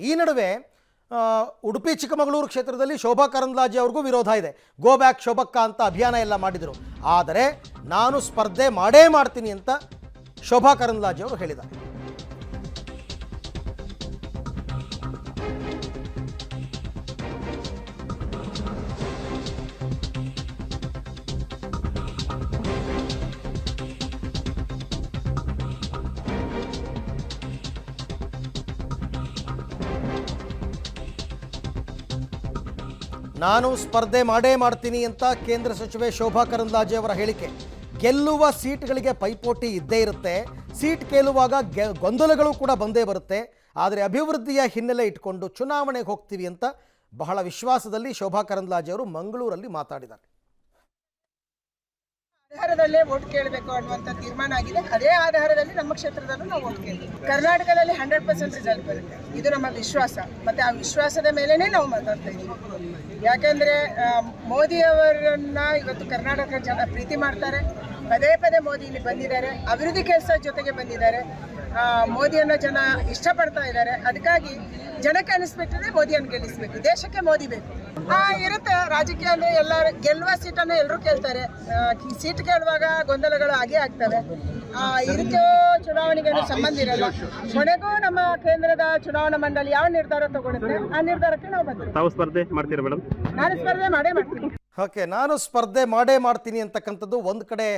ಈ ನಡುವೆ ಉಡುಪಿ ಚಿಕ್ಕಮಗಳೂರು ಕ್ಷೇತ್ರದಲ್ಲಿ ಶೋಭಾ ಕರಂದ್ಲಾಜೆ ಅವ್ರಿಗೂ ವಿರೋಧ ಇದೆ. ಗೋ ಬ್ಯಾಕ್ ಶೋಭಕ್ಕ ಅಂತ ಅಭಿಯಾನ ಎಲ್ಲ ಮಾಡಿದರು. ಆದರೆ ನಾನು ಸ್ಪರ್ಧೆ ಮಾಡೇ ಮಾಡ್ತೀನಿ ಅಂತ ಶೋಭಾ ಕರಂದ್ಲಾಜೆ ಅವರು ಹೇಳಿದ್ದಾರೆ. ನಾನು ಸ್ಪರ್ಧೆ ಮಾಡೇ ಮಾಡ್ತೀನಿ ಅಂತ ಕೇಂದ್ರ ಸಚಿವೆ ಶೋಭಾ ಕರಂದ್ಲಾಜೆ ಅವರ ಹೇಳಿಕೆ. ಗೆಲ್ಲುವ ಸೀಟ್ಗಳಿಗೆ ಪೈಪೋಟಿ ಇದ್ದೇ ಇರುತ್ತೆ, ಸೀಟ್ ಗೆಲ್ಲುವಾಗ ಗೊಂದಲಗಳು ಕೂಡ ಬಂದೇ ಬರುತ್ತೆ. ಆದರೆ ಅಭಿವೃದ್ಧಿಯ ಹಿನ್ನೆಲೆ ಇಟ್ಕೊಂಡು ಚುನಾವಣೆಗೆ ಹೋಗ್ತೀವಿ ಅಂತ ಬಹಳ ವಿಶ್ವಾಸದಲ್ಲಿ ಶೋಭಾ ಕರಂದ್ಲಾಜೆ ಅವರು ಮಂಗಳೂರಲ್ಲಿ ಮಾತಾಡಿದ್ದಾರೆ. ಆಧಾರದಲ್ಲೇ ವೋಟ್ ಕೇಳಬೇಕು ಅನ್ನುವಂಥ ತೀರ್ಮಾನ ಆಗಿದೆ. ಅದೇ ಆಧಾರದಲ್ಲಿ ನಮ್ಮ ಕ್ಷೇತ್ರದಲ್ಲೂ ನಾವು ವೋಟ್ ಕೇಳ್ತೀವಿ. ಕರ್ನಾಟಕದಲ್ಲಿ 100% ರಿಸಲ್ಟ್ ಬರುತ್ತೆ, ಇದು ನಮ್ಮ ವಿಶ್ವಾಸ. ಮತ್ತೆ ಆ ವಿಶ್ವಾಸದ ಮೇಲೆನೇ ನಾವು ಮಾತಾಡ್ತಾ ಇದ್ದೀವಿ. ಯಾಕೆಂದ್ರೆ ಮೋದಿಯವರನ್ನ ಇವತ್ತು ಕರ್ನಾಟಕ ಜನ ಪ್ರೀತಿ ಮಾಡ್ತಾರೆ. ಪದೇ ಪದೇ ಮೋದಿ ಇಲ್ಲಿ ಬಂದಿದ್ದಾರೆ, ಅಭಿವೃದ್ಧಿ ಕೆಲಸ ಜೊತೆಗೆ ಬಂದಿದ್ದಾರೆ. ಮೋದಿಯನ್ನ ಜನ ಇಷ್ಟಪಡ್ತಾ ಇದ್ದಾರೆ. ಅದಕ್ಕಾಗಿ ಜನಕ್ಕೆ ಅನಿಸ್ಬಿಟ್ಟಿದೆ ಮೋದಿಯನ್ನು ಗೆಲ್ಲಿಸಬೇಕು, ದೇಶಕ್ಕೆ ಮೋದಿ ಬೇಕು. ಇರುತ್ತೆ ರಾಜಕೀಯ ಅಂದ್ರೆ ಎಲ್ಲರೂ ಗೆಲ್ಲುವ ಸೀಟನ್ನು ಎಲ್ಲರೂ ಕೇಳ್ತಾರೆ. ಸೀಟ್ ಕೇಳುವಾಗ ಗೊಂದಲಗಳು ಆಗೇ ಆಗ್ತವೆ. ಇದಕ್ಕೆ ಚುನಾವಣೆಗೆ ಸಂಬಂಧ ಇರಲ್ಲ. ಕೊನೆಗೂ ನಮ್ಮ ಕೇಂದ್ರದ ಚುನಾವಣಾ ಮಂಡಳಿ ಯಾವ ನಿರ್ಧಾರ ತಗೊಳುತ್ತೆ ಆ ನಿರ್ಧಾರಕ್ಕೆ ನಾವು ಬಂದಿದ್ದೀವಿ. ತಾವು ಸ್ಪರ್ಧೆ ಮಾಡ್ತೀರಾ ಮೇಡಮ್? ನಾನು ಸ್ಪರ್ಧೆ ಮಾಡೇ ಮಾಡ್ತೀನಿ. ಓಕೆ, ನಾನು ಸ್ಪರ್ಧೆ ಮಾಡೇ ಮಾಡ್ತೀನಿ ಅಂತಕ್ಕಂಥದ್ದು ಒಂದು ಕಡೆ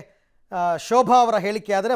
ಶೋಭಾ ಅವರ ಹೇಳಿಕೆ. ಆದರೆ